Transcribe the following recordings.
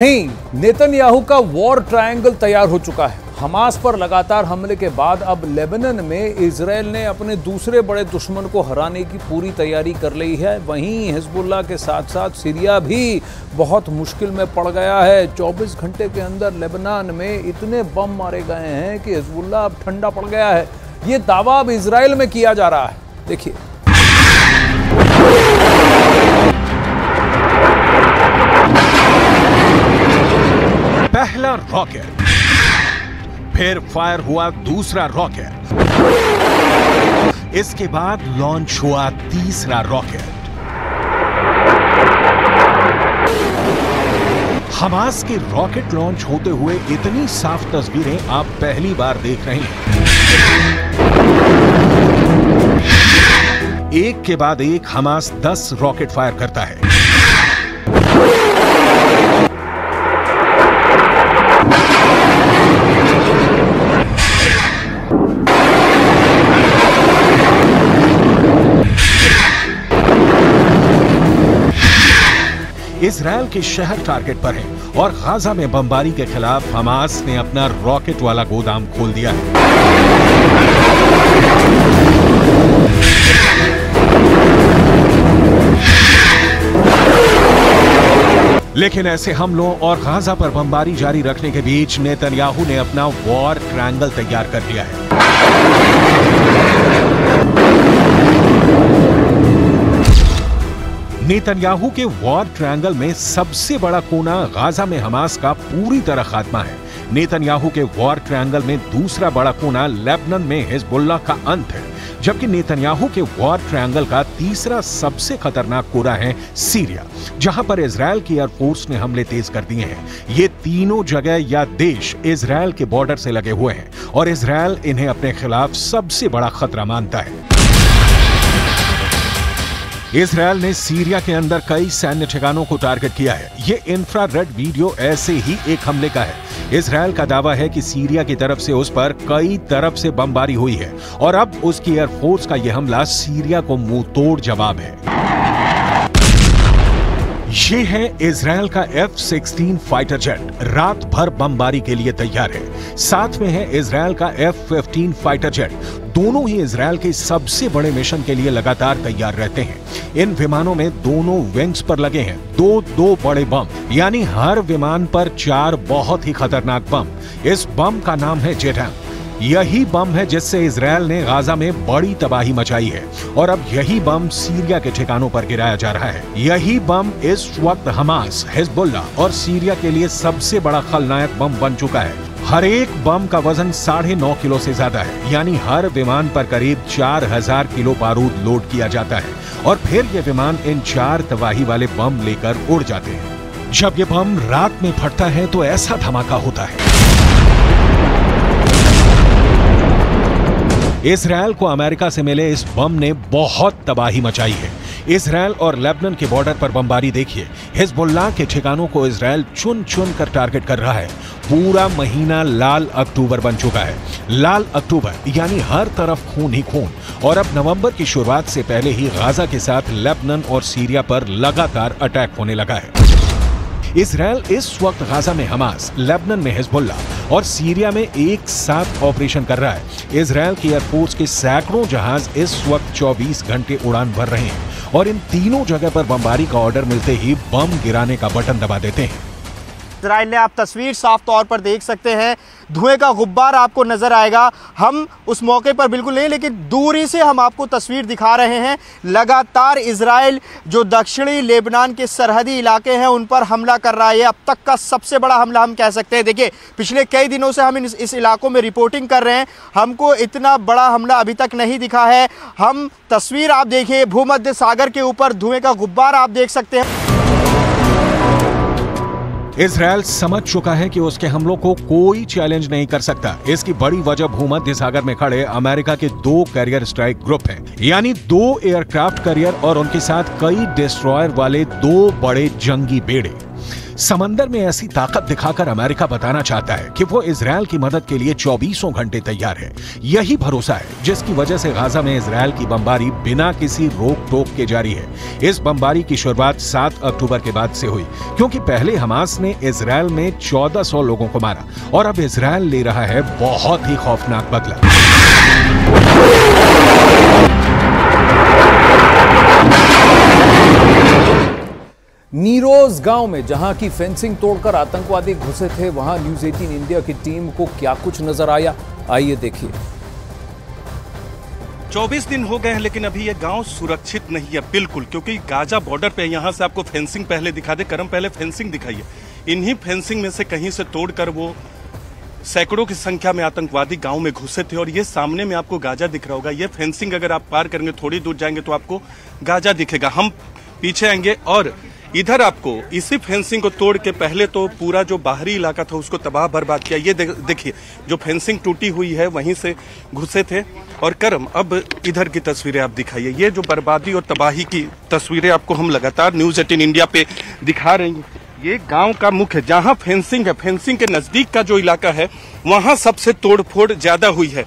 नहीं, नेतन्याहू का war triangle तैयार हो चुका है। हमास पर लगातार हमले के बाद अब लेबनान में इजराइल ने अपने दूसरे बड़े दुश्मन को हराने की पूरी तैयारी कर ली है। वहीं हिजबुल्लाह के साथ साथ सीरिया भी बहुत मुश्किल में पड़ गया है। 24 घंटे के अंदर लेबनान में इतने बम मारे गए हैं कि हिजबुल्लाह अब ठंडा पड़ गया है। ये दावा अब इजराइल में किया जा रहा है। देखिए, पहला रॉकेट, फिर फायर हुआ दूसरा रॉकेट, इसके बाद लॉन्च हुआ तीसरा रॉकेट। हमास के रॉकेट लॉन्च होते हुए इतनी साफ तस्वीरें आप पहली बार देख रहे हैं। एक के बाद एक हमास 10 रॉकेट फायर करता है। इजराइल के शहर टारगेट पर है और गाजा में बमबारी के खिलाफ हमास ने अपना रॉकेट वाला गोदाम खोल दिया है। लेकिन ऐसे हमलों और गाजा पर बमबारी जारी रखने के बीच नेतन्याहू ने अपना वॉर ट्रायंगल तैयार कर लिया है। नेतन्याहू के वॉर ट्रायंगल में सबसे बड़ा कोना गाजा में हमास का पूरी तरह खात्मा है। नेतन्याहू के वॉर ट्रायंगल में दूसरा बड़ा कोना लेबनान में हिजबुल्लाह का अंत है, जबकि नेतन्याहू के वॉर ट्रायंगल का तीसरा सबसे खतरनाक कोना है सीरिया, जहां पर इजराइल की एयरफोर्स ने हमले तेज कर दिए हैं। ये तीनों जगह या देश इजराइल के बॉर्डर से लगे हुए हैं और इजराइल इन्हें अपने खिलाफ सबसे बड़ा खतरा मानता है। इजराइल ने सीरिया के अंदर कई सैन्य ठिकानों को टारगेट किया है। ये इंफ्रारेड वीडियो ऐसे ही एक हमले का है। इजराइल का दावा है कि सीरिया की तरफ से उस पर कई तरफ से बमबारी हुई है और अब उसकी एयरफोर्स का यह हमला सीरिया को मुंह तोड़ जवाब है। ये है इजराइल का F-16 फाइटर जेट, रात भर बमबारी के लिए तैयार है। साथ में है इजराइल का F-15 फाइटर जेट। दोनों ही इजराइल के सबसे बड़े मिशन के लिए लगातार तैयार रहते हैं। इन विमानों में दोनों विंग्स पर लगे हैं दो बड़े बम, यानी हर विमान पर 4 बहुत ही खतरनाक बम। इस बम का नाम है जेटम। यही बम है जिससे इजराइल ने गाजा में बड़ी तबाही मचाई है और अब यही बम सीरिया के ठिकानों पर गिराया जा रहा है। यही बम इस वक्त हमास, हिजबुल्लाह और सीरिया के लिए सबसे बड़ा खलनायक बम बन चुका है। हर एक बम का वजन 9.5 किलो से ज्यादा है, यानी हर विमान पर करीब 4000 किलो बारूद लोड किया जाता है और फिर ये विमान इन 4 तबाही वाले बम लेकर उड़ जाते हैं। जब ये बम रात में फटता है तो ऐसा धमाका होता है। इजराइल को अमेरिका से मिले इस बम ने बहुत तबाही मचाई है। इजराइल और लेबनान के बॉर्डर पर बमबारी देखिए। हिजबुल्लाह के ठिकानों को इजराइल चुन चुन कर टारगेट कर रहा है। पूरा महीना लाल अक्टूबर बन चुका है। लाल अक्टूबर यानी हर तरफ खून ही खून। और अब नवंबर की शुरुआत से पहले ही गाजा के साथ लेबनान और सीरिया पर लगातार अटैक होने लगा है। इजराइल इस वक्त गाजा में हमास, लेबनान में हिजबुल्लाह और सीरिया में एक साथ ऑपरेशन कर रहा है। इजराइल की एयरफोर्स के सैकड़ों जहाज इस वक्त 24 घंटे उड़ान भर रहे हैं और इन तीनों जगह पर बमबारी का ऑर्डर मिलते ही बम गिराने का बटन दबा देते हैं। इजराइल ने, आप तस्वीर साफ तौर पर देख सकते हैं, धुएं का गुब्बार आपको नजर आएगा। हम उस मौके पर बिल्कुल नहीं, लेकिन दूरी से हम आपको तस्वीर दिखा रहे हैं। लगातार इजराइल जो दक्षिणी लेबनान के सरहदी इलाके हैं उन पर हमला कर रहा है। अब तक का सबसे बड़ा हमला हम कह सकते हैं। देखिए, पिछले कई दिनों से हम इस इलाकों में रिपोर्टिंग कर रहे हैं, हमको इतना बड़ा हमला अभी तक नहीं दिखा है। हम तस्वीर आप देखिए, भूमध्य सागर के ऊपर धुएं का गुब्बार आप देख सकते हैं। इजराइल समझ चुका है कि उसके हमलों को कोई चैलेंज नहीं कर सकता। इसकी बड़ी वजह भूमध्य सागर में खड़े अमेरिका के 2 कैरियर स्ट्राइक ग्रुप हैं, यानी 2 एयरक्राफ्ट कैरियर और उनके साथ कई डिस्ट्रॉयर वाले 2 बड़े जंगी बेड़े। समंदर में ऐसी ताकत दिखाकर अमेरिका बताना चाहता है कि वो इजरायल की मदद के लिए 24 घंटे तैयार है। यही भरोसा है जिसकी वजह से गाजा में इजरायल की बमबारी बिना किसी रोक टोक के जारी है। इस बमबारी की शुरुआत 7 अक्टूबर के बाद से हुई, क्योंकि पहले हमास ने इजरायल में 1400 लोगों को मारा और अब इजरायल ले रहा है बहुत ही खौफनाक बदला। नीरोज गांव में जहां की फेंसिंग तोड़कर आतंकवादी घुसे थे, वहां न्यूज 18 इंडिया की टीम को क्या कुछ नजर आया, आइए देखिए। 24 दिन हो गए हैं लेकिन अभी ये गांव सुरक्षित नहीं है बिल्कुल, क्योंकि गाजा बॉर्डर पे यहां से आपको फेंसिंग पहले दिखा दे, करम पहले फेंसिंग दिखाइए। इन्हीं फेंसिंग में से कहीं से तोड़कर वो सैकड़ों की संख्या में आतंकवादी गांव में घुसे थे और ये सामने में आपको गाजा दिख रहा होगा। ये फेंसिंग अगर आप पार करेंगे, थोड़ी दूर जाएंगे तो आपको गाजा दिखेगा। हम पीछे आएंगे और इधर आपको इसी फेंसिंग को तोड़ के पहले तो पूरा जो बाहरी इलाका था उसको तबाह बर्बाद किया। ये देखिए जो फेंसिंग टूटी हुई है वहीं से घुसे थे। और करम, अब इधर की तस्वीरें आप दिखाइए। ये जो बर्बादी और तबाही की तस्वीरें आपको हम लगातार न्यूज 18 इंडिया पे दिखा रहे हैं। ये गांव का मुख्य जहां फेंसिंग है, फेंसिंग के नजदीक का जो इलाका है वहां सबसे तोड़फोड़ ज्यादा हुई है।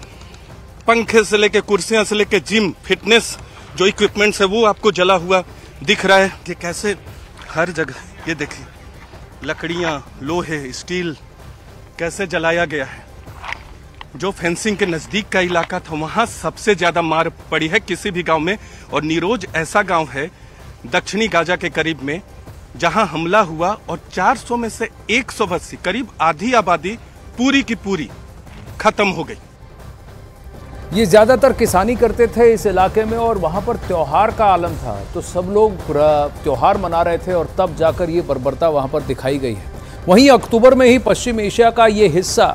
पंखे से लेके कुर्सियां से लेके जिम फिटनेस जो इक्विपमेंट्स है वो आपको जला हुआ दिख रहा है। ये कैसे हर जगह, ये देखिए लकड़ियां, लोहे, स्टील कैसे जलाया गया है। जो फेंसिंग के नजदीक का इलाका था वहां सबसे ज्यादा मार पड़ी है किसी भी गांव में। और नीरोज ऐसा गांव है दक्षिणी गाजा के करीब में जहां हमला हुआ और 400 में से 180 करीब आधी आबादी पूरी की पूरी खत्म हो गई। ये ज्यादातर किसानी करते थे इस इलाके में और वहां पर त्योहार का आलम था, तो सब लोग त्योहार मना रहे थे और तब जाकर ये बर्बरता वहां पर दिखाई गई है। वहीं अक्टूबर में ही पश्चिम एशिया का ये हिस्सा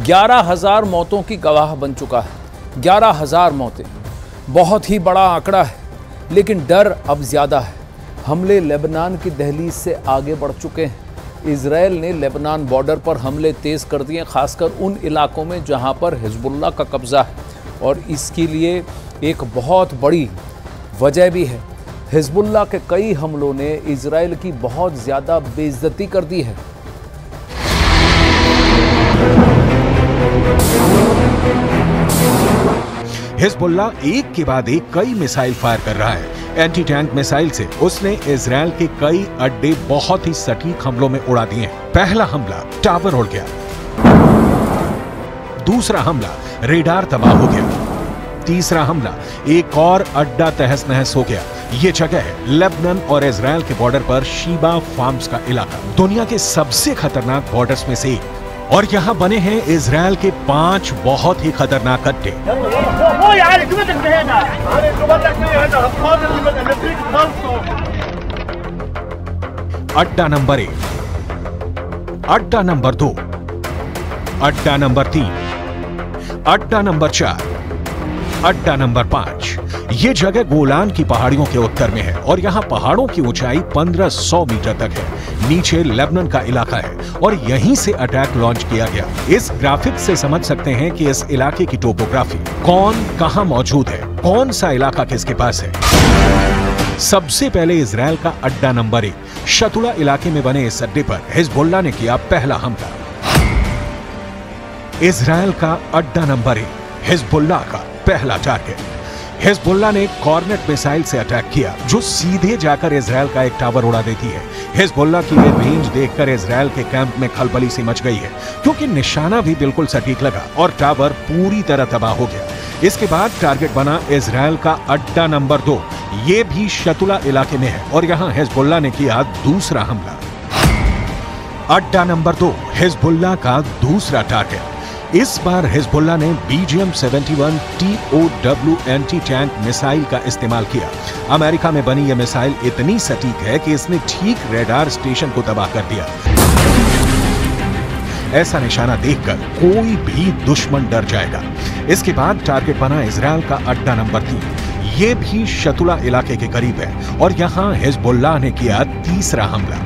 11,000 मौतों की गवाह बन चुका है। 11,000 मौतें बहुत ही बड़ा आंकड़ा है, लेकिन डर अब ज्यादा है। हमले लेबनान की दहलीज से आगे बढ़ चुके हैं। इजरायल ने लेबनान बॉर्डर पर हमले तेज कर दिए, खासकर उन इलाकों में जहां पर हिजबुल्लाह का कब्जा है। और इसके लिए एक बहुत बड़ी वजह भी है, हिजबुल्लाह के कई हमलों ने इजरायल की बहुत ज्यादा बेइज्जती कर दी है। हिजबुल्लाह एक के बाद एक कई मिसाइल फायर कर रहा है। एंटी टैंक मिसाइल से उसने इजरायल के कई अड्डे बहुत ही सटीक हमलों में उड़ा दिए हैं। पहला हमला टावर उड़ गया, दूसरा हमला रेडार तबाह हो गया, तीसरा हमला एक और अड्डा तहस नहस हो गया। ये जगह है लेबनान और इजरायल के बॉर्डर पर शीबा फार्म्स का इलाका, दुनिया के सबसे खतरनाक बॉर्डर्स में से एक। और यहाँ बने हैं इजरायल के 5 बहुत ही खतरनाक अड्डे। अड्डा नंबर 1, अड्डा नंबर 2, अड्डा नंबर 3, अड्डा नंबर 4, अड्डा नंबर 5। ये जगह गोलान की पहाड़ियों के उत्तर में है और यहाँ पहाड़ों की ऊंचाई 1500 मीटर तक है। नीचे लेबनान का इलाका है और यहीं से अटैक लॉन्च किया गया। इस ग्राफिक से समझ सकते हैं कि इस इलाके की टोपोग्राफी, कौन कहां मौजूद है, कौन सा इलाका किसके पास है। सबसे पहले इजरायल का अड्डा नंबर 1 शतुला इलाके में बने इस अड्डे पर हिजबुल्लाह ने किया पहला हमला। इजरायल का अड्डा नंबर 1 हिजबुल्लाह का पहला टारगेट। हिजबुल्लाह ने कॉर्नेट मिसाइल से अटैक किया जो सीधे जाकर इजरायल का एक टावर उड़ा देती है। हिजबुल्लाह की ये रेंज देखकर इजरायल के कैंप में खलबली सी मच गई है, क्योंकि निशाना भी बिल्कुल सटीक लगा और टावर पूरी तरह तबाह हो गया। इसके बाद टारगेट बना इजरायल का अड्डा नंबर 2, ये भी शतुला इलाके में है और यहाँ हिजबुल्लाह ने किया दूसरा हमला। अड्डा नंबर 2 हिजबुल्लाह का दूसरा टारगेट। इस बार हिजबुल्लाह ने BGM-71 TOW anti tank missile का इस्तेमाल किया। अमेरिका में बनी यह मिसाइल इतनी सटीक है कि इसने ठीक रेडार स्टेशन को तबाह कर दिया। ऐसा निशाना देखकर कोई भी दुश्मन डर जाएगा। इसके बाद टारगेट बना इजरायल का अड्डा नंबर 3, ये भी शतुला इलाके के करीब है और यहां हिजबुल्लाह ने किया तीसरा हमला।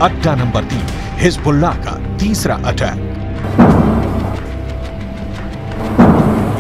अड्डा नंबर 3 हिजबुल्लाह का तीसरा अटैक।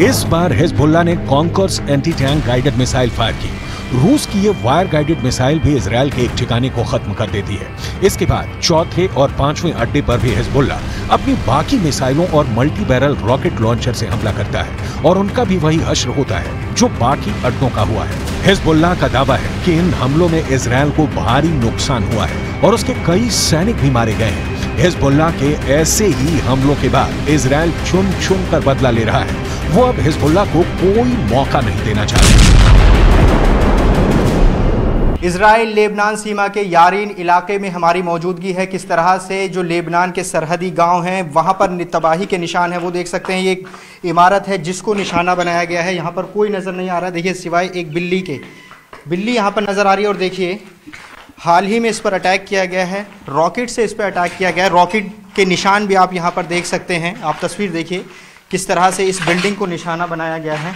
इस बार हिजबुल्लाह ने conquers anti tank guided missile fire की रूस की ये वायर गाइडेड मिसाइल भी इजराइल के एक ठिकाने को खत्म कर देती है। इसके बाद चौथे और पांचवें अड्डे पर भी हिजबुल्लाह अपनी बाकी मिसाइलों और मल्टी बैरल रॉकेट लॉन्चर से हमला करता है और उनका भी वही हश्र होता है जो बाकी अड्डों का हुआ है। हिजबुल्लाह का दावा है कि इन हमलों में इजराइल को भारी नुकसान हुआ है और उसके कई सैनिक भी मारे गए हैं। हिजबुल्लाह के ऐसे ही हमलों के बाद इजराइल चुन चुन कर बदला ले रहा है। वो अब हिजबुल्लाह को कोई मौका नहीं देना चाहता। इजराइल लेबनान सीमा के यारीन इलाके में हमारी मौजूदगी है। किस तरह से जो लेबनान के सरहदी गांव हैं वहां पर तबाही के निशान है वो देख सकते हैं। ये एक इमारत है जिसको निशाना बनाया गया है। यहाँ पर कोई नज़र नहीं आ रहा, देखिए सिवाय एक बिल्ली के। बिल्ली यहाँ पर नज़र आ रही है और देखिए हाल ही में इस पर अटैक किया गया है, रॉकेट से इस पर अटैक किया गया है। रॉकेट के निशान भी आप यहाँ पर देख सकते हैं। आप तस्वीर देखिए किस तरह से इस बिल्डिंग को निशाना बनाया गया है।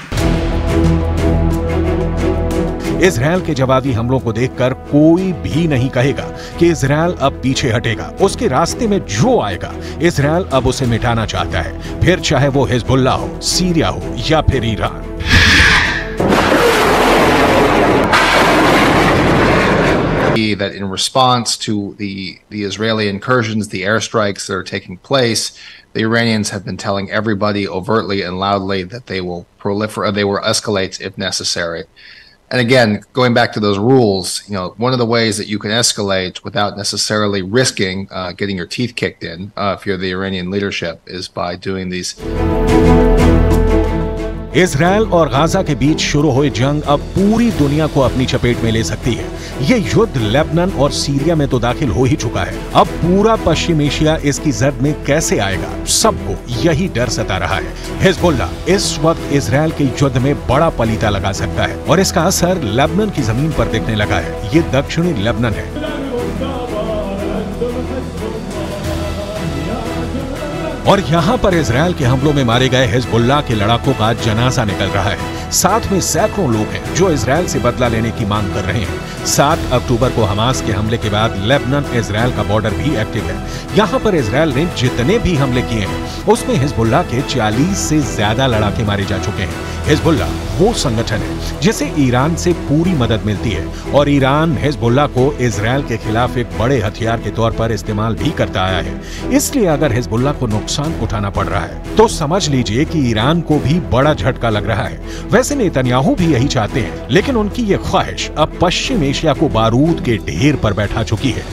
इजराइल के जवाबी हमलों को देखकर कोई भी नहीं कहेगा कि इजराइल अब पीछे हटेगा। उसके रास्ते में जो आएगा इजराइल अब उसे मिटाना चाहता है, फिर चाहे वो हिजबुल्लाह हो, सीरिया हो या फिर Iran. That in response to the Israeli incursions, the airstrikes that are taking place, the Iranians have been telling everybody overtly and loudly that they will proliferate, they will escalate if necessary. And again, going back to those rules, you know, one of the ways that you can escalate without necessarily risking getting your teeth kicked in, if you're the Iranian leadership, is by doing these. Israel और Gaza के बीच शुरू हुई जंग अब पूरी दुनिया को अपनी चपेट में ले सकती है। ये युद्ध लेबनान और सीरिया में तो दाखिल हो ही चुका है। अब पूरा पश्चिम एशिया इसकी जद में कैसे आएगा, सबको यही डर सता रहा है। हिजबुल्लाह इस वक्त इजराइल के युद्ध में बड़ा पलीता लगा सकता है और इसका असर लेबनान की जमीन पर दिखने लगा है। ये दक्षिणी लेबनान है और यहाँ पर इजराइल के हमलों में मारे गए हिजबुल्लाह के लड़ाकों का जनाजा निकल रहा है। साथ में सैकड़ों लोग हैं जो इजराइल से बदला लेने की मांग कर रहे हैं। 7 अक्टूबर को हमास के हमले के बाद लेबनान इजराइल का बॉर्डर भी एक्टिव है। यहाँ पर इजराइल ने जितने भी हमले किए हैं उसमें हिजबुल्लाह के 40 से ज्यादा लड़ाके मारे जा चुके हैं। हिजबुल्लाह वो संगठन है जिसे ईरान से पूरी मदद मिलती है और ईरान हिजबुल्लाह को इजराइल के खिलाफ एक बड़े हथियार के तौर पर इस्तेमाल भी करता आया है। इसलिए अगर हिजबुल्लाह को नुकसान उठाना पड़ रहा है तो समझ लीजिए कि ईरान को भी बड़ा झटका लग रहा है। वैसे नेतन्याहू भी यही चाहते हैं, लेकिन उनकी ये ख्वाहिश अब पश्चिम एशिया को बारूद के ढेर पर बैठा चुकी है।